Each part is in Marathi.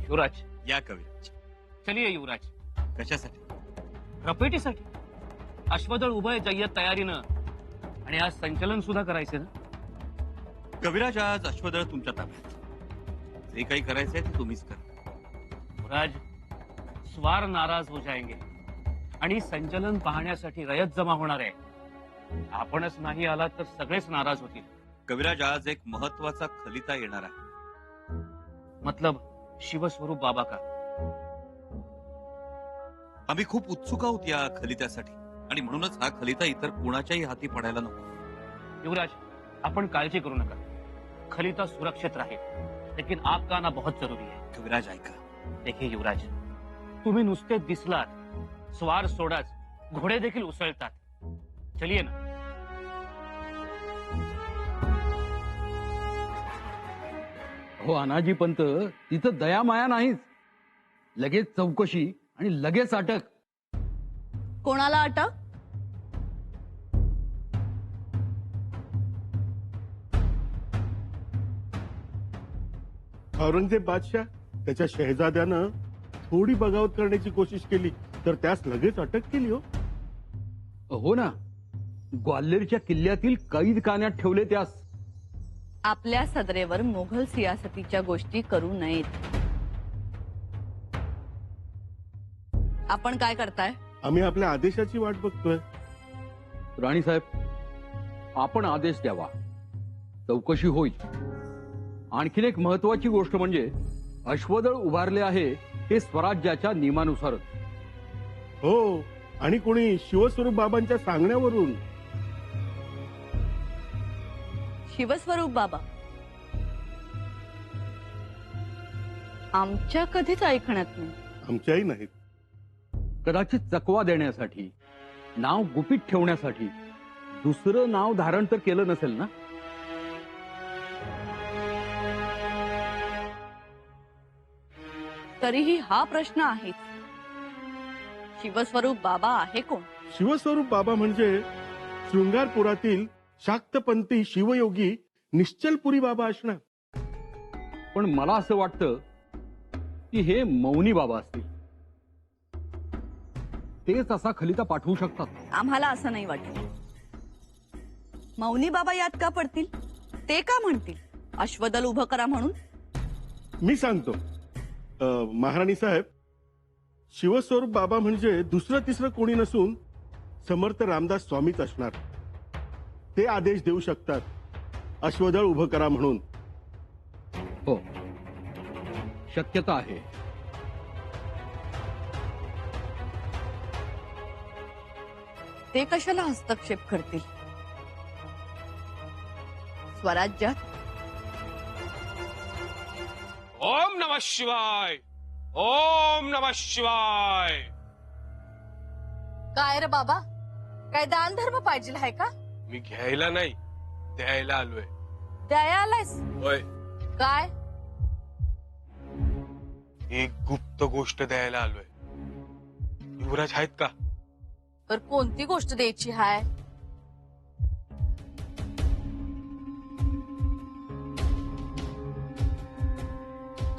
युवराज, या कविराज. चलिए युवराज. कशासाठी? रपेटीसाठी. अश्वदळ उभय जय्यत तयारीनं. आणि आज संचलन सुद्धा करायचे ना. कविराज, आज अश्वदळ तुमच्या ताब्यात. जे काही करायचंय ते तुम्हीच करा. युवराज, स्वार नाराज हो जाएंगे आणि संचलन पाहण्यासाठी रयत जमा होणार आहे. आपणच नाही आलात तर सगळेच नाराज होतील. कविराज, आज एक महत्वाचा खलिता येणार आहे. मतलब शिवस्वरूप बाबा का? आम्ही खूप उत्सुक आहोत या खलित्यासाठी आणि म्हणूनच हा खलिता इतर कुणाच्याही हाती पडायला नको. युवराज, आपण काळजी करू नका. खलिता सुरक्षित राहील, लेकिन आपका आना बहुत जरूरी है. कविराज, ऐका. देखिए युवराज, तुम्ही नुसते दिसलात, स्वार सोडाच घोडे देखील उसळतात. चलिए ना. हो अनाजी पंत, तिथं दया माया नाहीच. लगेच चौकशी आणि लगेच अटक. कोणाला अटक? औरंगजेब बादशाह त्याच्या शहजाद्यानं थोडी बगावत करण्याची कोशिश केली तर त्यास लगेच अटक केली. हो ना, ग्वाल्हेरच्या किल्ल्यातील कैद कान्यात ठेवले त्यास. आपल्या सदरेवर मोघल सियासतीच्या गोष्टी करू नयेत. आपण काय करताय? आम्ही आपल्या आदेशाची वाट बघतोय. राणी साहेब, आपण आदेश द्यावा, चौकशी होईल. आणखीन एक महत्वाची गोष्ट म्हणजे अश्वदळ उभारले आहे हे स्वराज्याच्या नियमानुसारच. हो, आणि कोणी शिवस्वरूप बाबांच्या सांगण्यावरून. शिवस्वरूप बाबा आमच्या कधीच ऐकण्यात नाही. आमच्याही नाहीत. कदाचित चकवा देण्यासाठी, नाव गुपित ठेवण्यासाठी दुसरं नाव धारण तर केलं नसेल ना. तरीही हा प्रश्न आहेच. शिवस्वरूप बाबा आहे कोण? शिवस्वरूप बाबा म्हणजे शृंगारपुरातील शाक्तपंथी शिवयोगी निश्चलपुरी बाबा असणार. पण मला असं वाटतं की हे मौनी बाबा असतील. तेच असा खलिता पाठवू शकतात. आम्हाला असं नाही वाटत. मौनी बाबा यात का पडतील? ते का म्हणतील अश्वदल उभं करा म्हणून? मी सांगतो. महाराणी साहेब, शिवस्वरूप बाबा म्हणजे दुसरं तिसरं कोणी नसून समर्थ रामदास स्वामीच असणार. ते आदेश देऊ शकतात अश्वदळ उभं करा म्हणून. हो, शक्यता आहे. ते कशाला हस्तक्षेप करतील? स्वराज्यात ओम नमः शिवाय. ओम नमः शिवाय. काय रे बाबा, काय दान धर्म पाहिजे आहे का? मी घ्यायला नाही, द्यायला आलोय. द्याया आलायस? होय, काय? एक गुप्त गोष्ट द्यायला आलोय. युवराज आहेत का? तर कोणती गोष्ट द्यायची हाय?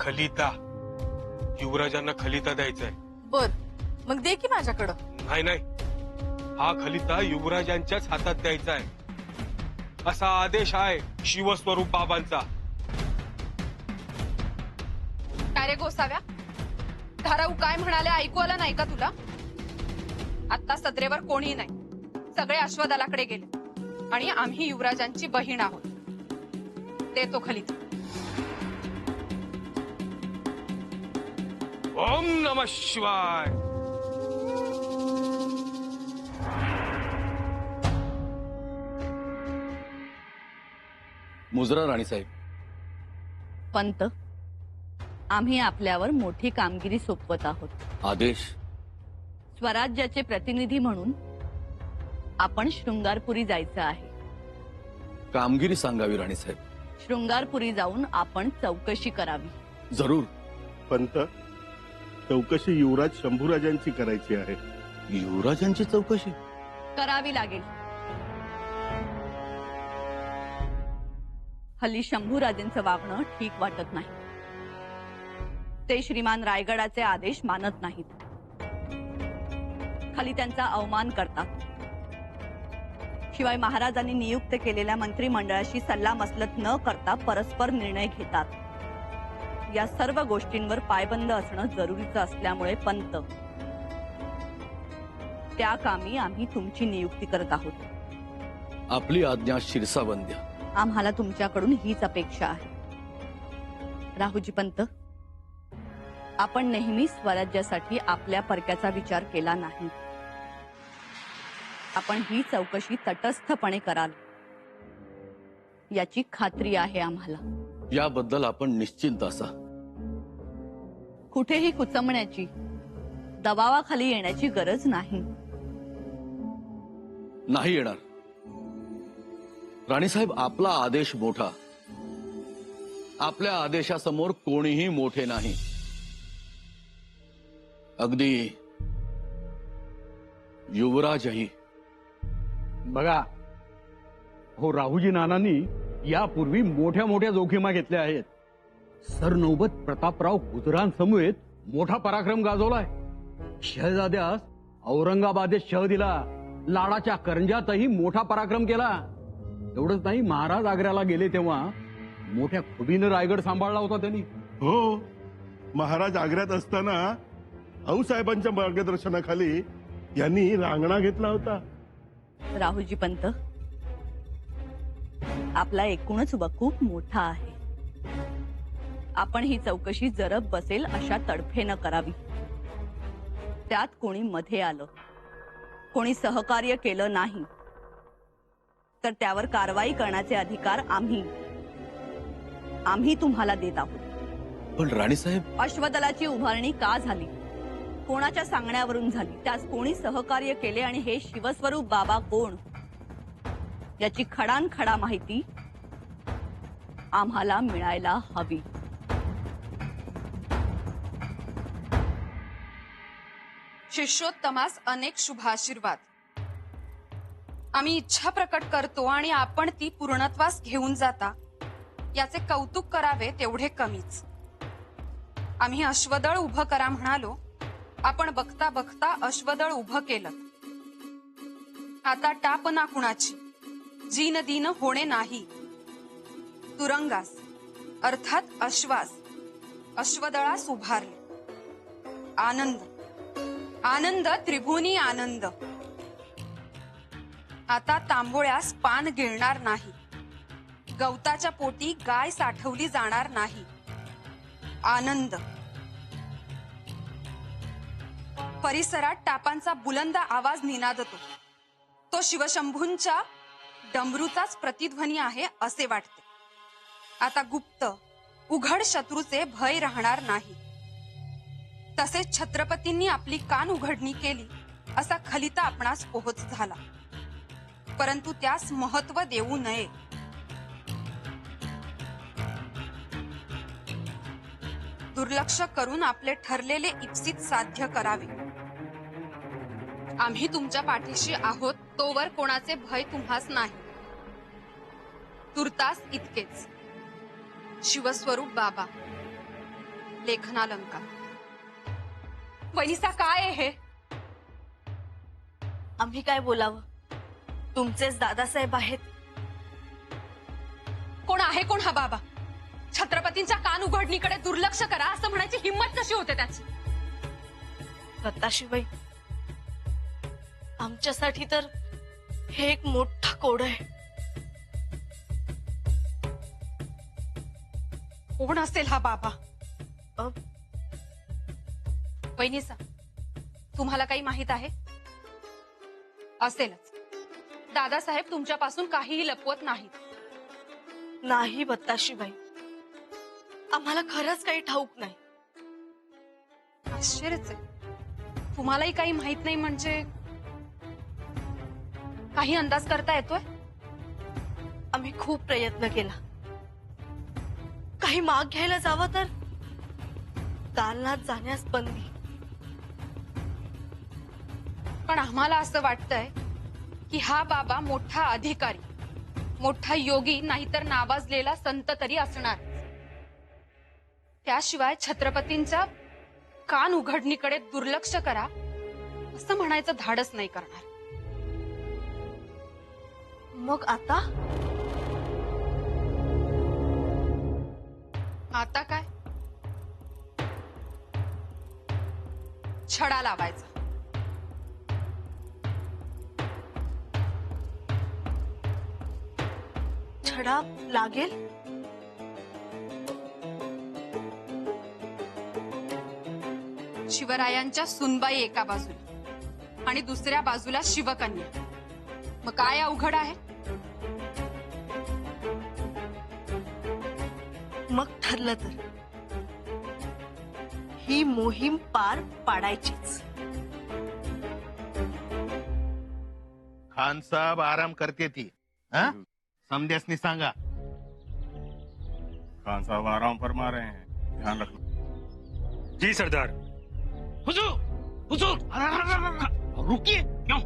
खलिता. युवराजांना खलिता द्यायचाय. बर, मग दे की माझ्याकडं. नाही नाही, हा खलिता युवराजांच्याच हातात द्यायचा आहे असा आदेश आहे शिवस्वरूप बाबांचा. काय रे गोसाव्या, धाराऊ काय म्हणाले ऐकू आलं नाही का तुला? आता सदरेवर कोणी नाही, सगळे अश्वदलाकडे गेले आणि आम्ही युवराजांची बहीण आहोत. देतो खलिता. ओम नमः शिवाय. मुजरा राणीसाहेब. पंत, आम्ही आपल्यावर मोठी कामगिरी सोपवत आहोत. आदेश. स्वराज्याचे प्रतिनिधी म्हणून आपण शृंगारपुरी जायचं आहे. कामगिरी सांगावी राणीसाहेब. शृंगारपुरी जाऊन आपण चौकशी करावी. जरूर. पंत, चौकशी युवराज शंभूराजांची करायची आहे. युवराजांची चौकशी करावी लागेल. हल्ली शंभूराजेंचं वागणं ठीक वाटत नाही. ते श्रीमान रायगडाचे आदेश मानत नाहीत, खाली त्यांचा अवमान करतात. शिवाय महाराजांनी नियुक्त केलेल्या मंत्रिमंडळाशी सल्लामसलत न करता परस्पर निर्णय घेतात. या सर्व गोष्टींवर पायबंद असणं जरुरीचं असल्यामुळे पंत, त्या कामी आम्ही तुमची नियुक्ती करत आहोत. आपली आज्ञा शिरसावंद्य. आम्हाला तुमच्याकडून हीच अपेक्षा आहे. राहुजी पंत, आपण नेहमी स्वराज्यासाठी आपल्या परक्याचा विचार केला नाही. आपण ही चौकशी तटस्थपणे कराल याची खात्री आहे आम्हाला. याबद्दल आपण निश्चिंत असा. कुठेही कुचमण्याची, दबावाखाली येण्याची गरज नाही. नाही येणार. राणीसाहेब, आपला आदेश मोठा. आपल्या आदेशासमोर कोणीही मोठे नाही. अगदी युवराजही. बघा हो, राहुजी नानांनी यापूर्वी मोठ्या मोठ्या जोखीमा घेतल्या आहेत. सरनौबत प्रतापराव गुजरांसमवेत मोठा पराक्रम गाजवलाय. शहजाद्यास औरंगाबादेत शह दिला. लाडाच्या करंजातही मोठा पराक्रम केला. एवढंच नाही, महाराज आग्र्याला गेले तेव्हा मोठ्या खुबीनं रायगड सांभाळला होता त्यांनी. हो, महाराज आग्र्यात असताना आऊसाहेबांच्या मार्गदर्शनाखाली यांनी रांगणा घेतला होता. राहुजी पंत, आपला एकूणच वकूफ मोठा आहे. आपण ही चौकशी जरब बसेल अशा तडफेनं करावी. त्यात कोणी मध्ये आलं, कोणी सहकार्य केलं नाही तर त्यावर कारवाई करण्याचे अधिकार आम्ही तुम्हाला देत आहोत. पण राणीसाहेब, अश्वदलाची उभारणी का झाली, कोणाच्या सांगण्यावरून झाली, त्यास कोणी सहकार्य केले आणि हे शिवस्वरूप बाबा कोण याची खडानखडा माहिती आम्हाला मिळायला हवी. शिष्योत्तमास अनेक शुभाशीर्वाद. आम्ही इच्छा प्रकट करतो आणि आपण ती पूर्णत्वास घेऊन जाता याचे कौतुक करावे तेवढे कमीच. आम्ही अश्वदळ उभं करा म्हणालो, आपण बघता बघता अश्वदळ उभं केलं. आता टाप ना कुणाची, जीन दीन होणे नाही. तुरंगास अर्थात अश्वास अश्वदळास उभारले. आनंद आनंद त्रिभुनी आनंद. आता तांबोळ्यास पान गिळणार नाही. गवताच्या पोटी गाय साठवली जाणार नाही. आनंद. परिसरात टापांचा बुलंद आवाज निनादतो. तो शिवशंभूंच्या डमरूचाच प्रतिध्वनी आहे असे वाटते. आता गुप्त उघड शत्रूचे भय राहणार नाही. तसेच छत्रपतींनी आपली कान उघडणी केली असा खलिता आपणास पोहोच झाला. परंतु त्यास महत्व देऊ नये. दुर्लक्ष करून आपले ठरलेले इप्सित साध्य करावे. आम्ही तुमच्या पाठीशी आहोत तोवर कोणाचे भय तुम्हास नाही. तुर्तास इतकेच. शिवस्वरूप बाबा. लेखनालंकार. वैनिसा, काय आहे हे? आम्ही काय बोलावं? तुमचेच दादासाहेब आहेत. कोण आहे कोण हा बाबा? छत्रपतींच्या कान उघडणीकडे दुर्लक्ष करा असं म्हणायची हिंमत कशी होते त्याची? दत्ताशिवाई, आमच्यासाठी तर हे एक मोठा कोड आहे. कोण असेल हा बाबा? वैनिसा, तुम्हाला काही माहित आहे? असेलच. दादासाहेब तुमच्यापासून काहीही लपवत नाहीत. नाही बत्ताशीबाई, आम्हाला खरंच काही ठाऊक नाही. आश्चर्यच आहे. तुम्हालाही काही माहित नाही म्हणजे काही अंदाज करता येतोय? आम्ही खूप प्रयत्न केला. काही माग घ्यायला जावं तर दालनात जाण्यास बंदी. पण आम्हाला असं वाटतंय की हा बाबा मोठा अधिकारी, मोठा योगी नाहीतर नावाजलेला संत तरी असणार. त्याशिवाय छत्रपतींच्या कान उघडणीकडे दुर्लक्ष करा असं म्हणायचं धाडस नाही करणार. मग आता आता काय? छडा लावायचा. छडा लागेल? शिवरायांच्या सुनबाई एका बाजूला आणि दुसऱ्या बाजूला शिवकन्या. मग काय अवघड आहे? मग ठरलं तर ही मोहीम पार पाडायचीच. खान साहब आराम करते थी हाँ? समदेसनी सांगा. खान साहब आराम फरमा रहे हैं, ध्यान रखना. जी सरदार. हुजूर, हुजूर, रुकिए. क्यों?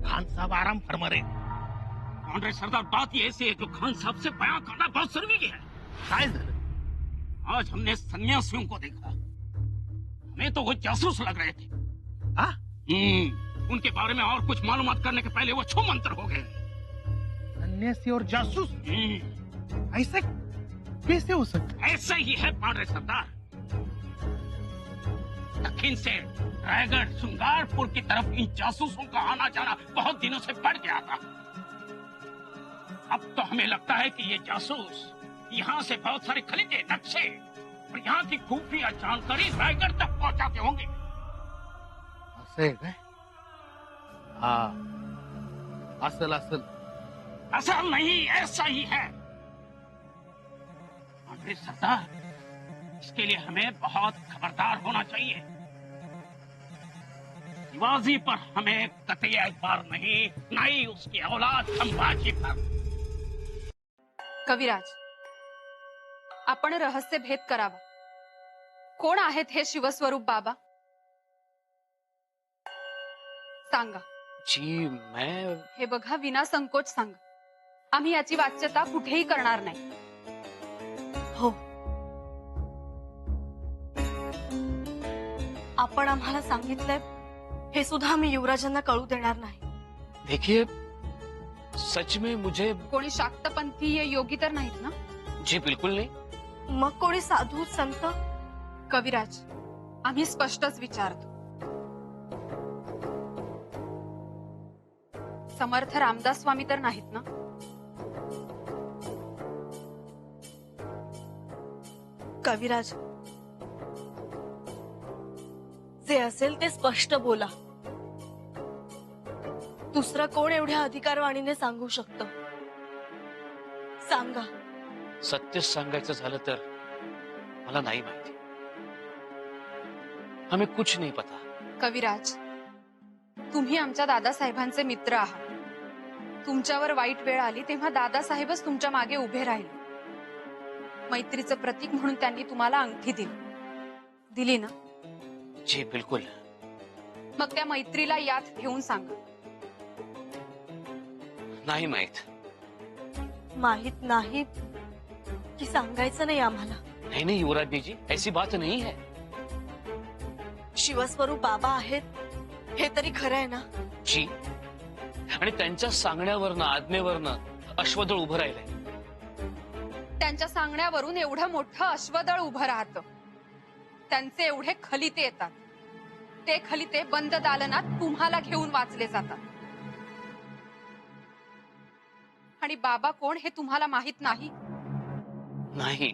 खान साहब आराम फरमा रहे. कॉन्ट्रे सरदार, बात ये ऐसी है जो खान साहब से बयां करना बहुत जरूरी है. काय झालं? आज हमने सन्यासियों को देखा. हमें तो वो जासूस लग रहे थे. हाँ? उनके बारे में और कुछ मालूमात करने के पहले वो छू मंतर हो गए. सन्यासी और जासूस ऐसे कैसे हो सकता? ऐसा ही है पांडे सरदार. दक्षिण से रायगढ़ श्रृंगारपुर की तरफ इन जासूसों का आना जाना बहुत दिनों से बढ़ गया था. अब तो हमें लगता है कि ये जासूस यहाँ से बहुत सारे खरीदे नक्शे और यहाँ की खुफिया जानकारी रायगढ़ तक पहुँचाते होंगे. असं आहे काय? हा असल असल. असल नहीं, ऐसा ही है पांडे सरदार. इसके लिए हमें बहुत खबरदार होना चाहिए. शिवाजी पर हमें कतई एतबार नहीं, न ही उसकी औलाद संभाजी पर. कविराज, आपण रहस्य भेद करावा. कोण आहेत हे शिवस्वरूप बाबा? सांगा. जी मैं हे बघा, विना संकोच सांगा. आम्ही याची वाच्यता कुठेही करणार नाही. हो, आपण आम्हाला सांगितलंय हे सुद्धा आम्ही युवराजांना कळू देणार नाही. देखिए, सच में मुझे कोणी शाक्तपंथीय योगी तर नाहीत ना? जी बिल्कुल नहीं. मग कोणी साधू संत? कविराज, आम्ही स्पष्टच विचारतो. समर्थ रामदास स्वामी तर नाहीत ना? कविराज, जे असेल ते स्पष्ट बोला. दुसरं कोण एवढ्या अधिकारवाणीने सांगू शकतं? सांगा. सत्य सांगायचं झालं तर मला नाही माहिती. हमें कुछ नहीं पता. कविराज, तुम्ही आमच्या दादासाहेबांचे मित्र आहात. तुमच्यावर वाईट वेळ आली तेव्हा दादासाहेबच तुमच्या मागे उभे राहिले. मैत्रीचं प्रतीक म्हणून त्यांनी तुम्हाला अंगठी दिली ना? जी बिल्कुल. मग त्या मैत्रीला यात ठेवून सांगा. नाही माहित. माहित नाही की सांगायचं नाही आम्हाला? नहीं नहीं युवराजनी जी, ऐसी बात नहीं है. शिवस्वरूप बाबा आहेत हे तरी खरं आहे ना? जी, आणि त्यांच्या सांगण्यावरनं आज्ञेवरनं अश्वदळ उभं राहिलंय. त्यांच्या सांगण्यावरून एवढं मोठं अश्वदळ उभं राहतं. त्यांचे एवढे खलिते येतात. ते खलिते बंद दालनात तुम्हाला घेऊन वाचले जातात. आणि बाबा कोण हे तुम्हाला माहित नाही? नाही.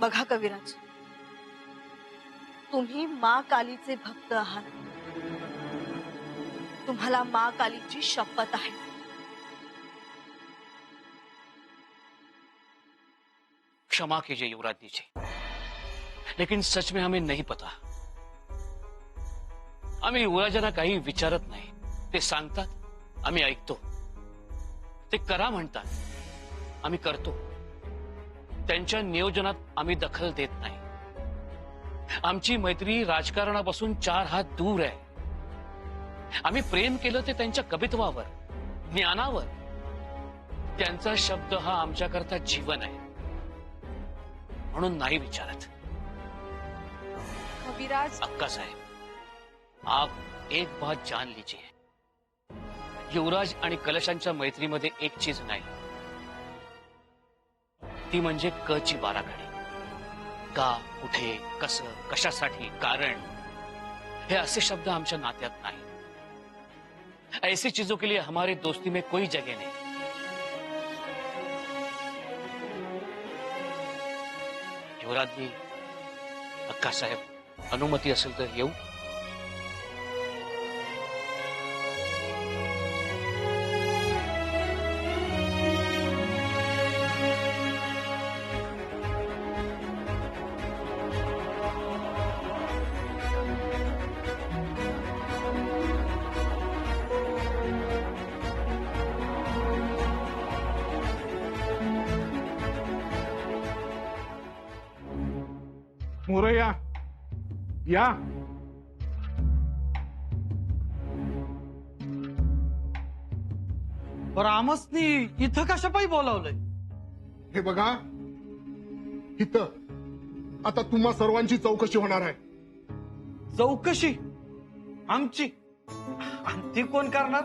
बघा कविराज, तुम्ही माँ कालीचे भक्त आहात. तुम्हाला माँ कालीची शपथ आहे. क्षमा कीजिए युवराजनी जी, लेकिन सच में हमें नहीं पता. आम्ही युवराजांना काही विचारत नाही. ते सांगतात, आम्ही ऐकतो. ते करा म्हणतात, आम्ही करतो. त्यांच्या नियोजनात आम्ही दखल देत नाही. आमची मैत्री राजकारणापासून 4 हात दूर आहे. आम्ही प्रेम केलं ते त्यांच्या कवित्वावर, ज्ञानावर. त्यांचा शब्द हा आमच्याकरता जीवन आहे. म्हणून नाही विचारत. कविराज, अक्का साहेब, आप एक बात जान लीजिए, युवराज आणि कलशांच्या मैत्रीमध्ये एक चीज नाही, ती म्हणजे क ची बाराखडी. का, कुठे, कसं, कशासाठी, कारण, हे असे शब्द आमच्या नात्यात नाही. ऐसी चीजों के लिए हमारी दोस्ती में कोई जगह नहीं. युवराजनी, अक्का साहेब, अनुमती असेल तर येऊ. मोरया या. बरं आमसनी इथं कशापायी बोलावलंय? हे बघा, इथं आता तुम्हा सर्वांची चौकशी होणार आहे. चौकशी आमची? आणि ती कोण करणार?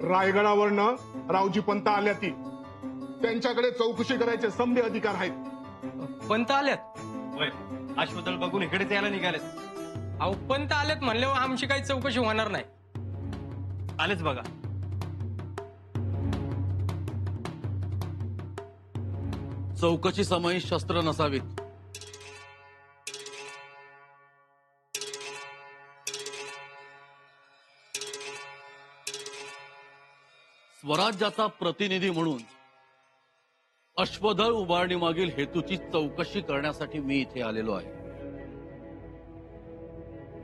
रायगडावरनं रावजी पंत आल्या ती, त्यांच्याकडे चौकशी करायचे समधे अधिकार आहेत. पंत आल्यात? अश्वदळ बघून इकडेच यायला निघालेत. अहो पंत आलेत म्हणल्यावर आमची काही चौकशी होणार नाही. आलेच बघा. चौकशी समयी शस्त्र नसावीत. स्वराज्याचा प्रतिनिधी म्हणून अश्वदळ उभारणी मागील हेतूची चौकशी करण्यासाठी मी इथे आलेलो आहे.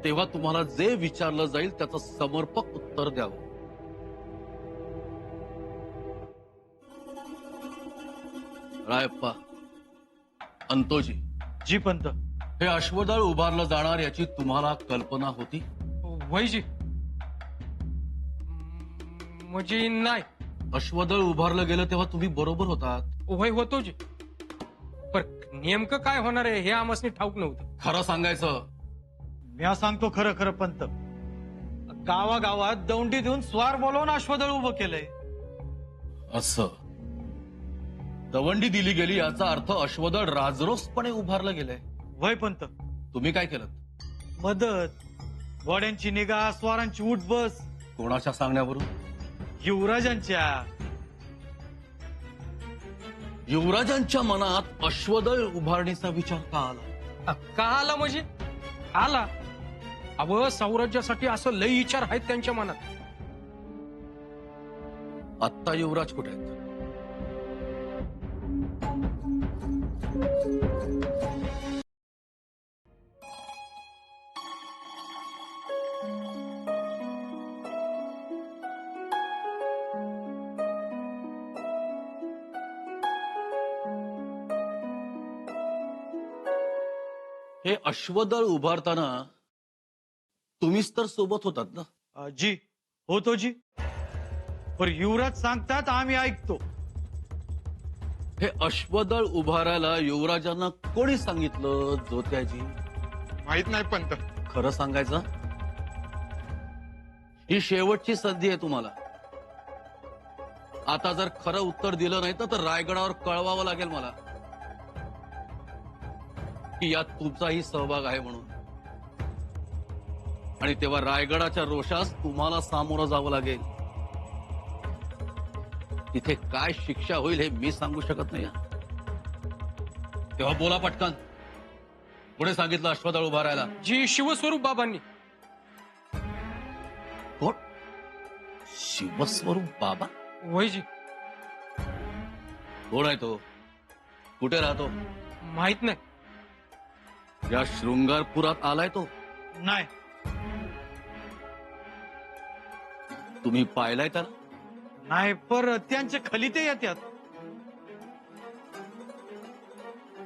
तेव्हा तुम्हाला जे विचारलं जाईल त्याचं समर्पक उत्तर द्यावं. रायप्पा, अंतोजी, जी पंत. हे अश्वदळ उभारलं जाणार याची तुम्हाला कल्पना होती? वैजी म्हणजे नाही. अश्वदळ उभारलं गेलं तेव्हा तुम्ही बरोबर होतात. वय होतो जी, पण नेमकं काय होणार आहे हे आमसनी ठाऊक नव्हतं. खरं सांगायचं, म्या सांगतो खरं खरं पंत. गावागावात दौंडी देऊन स्वार बोलवून अश्वदळ उभं केलंय. असं दवंडी दिली गेली याचा अर्थ अश्वदळ राजरोसपणे उभारलं गेलंय. वय पंत. तुम्ही काय केलं? मदत, घोड्यांची निगा, स्वारांची उठबस. कोणाच्या सांगण्यावरून? युवराजांच्या. युवराजांच्या मनात अश्वदळ उभारणीचा विचार का आला? का आला म्हणजे? आला. अव सौराज्यासाठी असं लई विचार आहेत त्यांच्या मनात. आत्ता युवराज कुठे आहेत? हे अश्वदळ उभारताना तुम्हीच तर सोबत होतात ना? जी होतो जी. पर युवराज सांगतात आम्ही ऐकतो. हे अश्वदळ उभारायला युवराजांना कोणी सांगितलं? जोत्याजी? माहित नाही पंत. खरं सांगायचं, ही शेवटची संधी आहे तुम्हाला. आता जर खरं उत्तर दिलं नाही तर रायगडावर कळवावं लागेल मला की यात तुमचाही सहभाग आहे म्हणून. आणि तेव्हा रायगडाच्या रोषास तुम्हाला सामोरं जावं लागेल. तिथे काय शिक्षा होईल हे मी सांगू शकत नाही. तेव्हा बोला पटकन. पुढे सांगितलं अश्वदळ उभारायला. जी शिवस्वरूप बाबांनी. कोण? शिवस्वरूप बाबा? वैजी. कोण आहे तो? कुठे राहतो? माहित नाही. या शृंगारपुरात आलाय तो? नाही. तुम्ही पाहिलाय त्याला? नाही, पर त्यांचे खलिते येतात.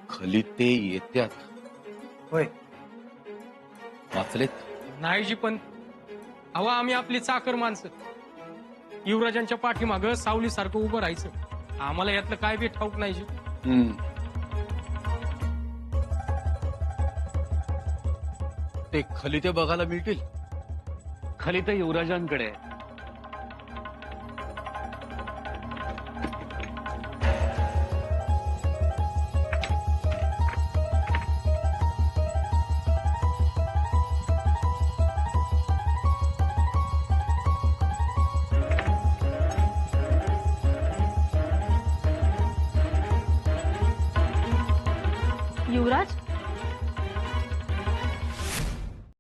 खलिते येत्यात? होय. वाचलेत? नाही जी, पण अहो आम्ही आपली चाकर माणसं. युवराजांच्या पाठीमागं सावलीसारखं उभं राहायचं. आम्हाला यातलं काय बी ठाऊक नाही जी. ते खलिते बघायला मिळतील. खाली तर युवराजांकडे आहे. युवराज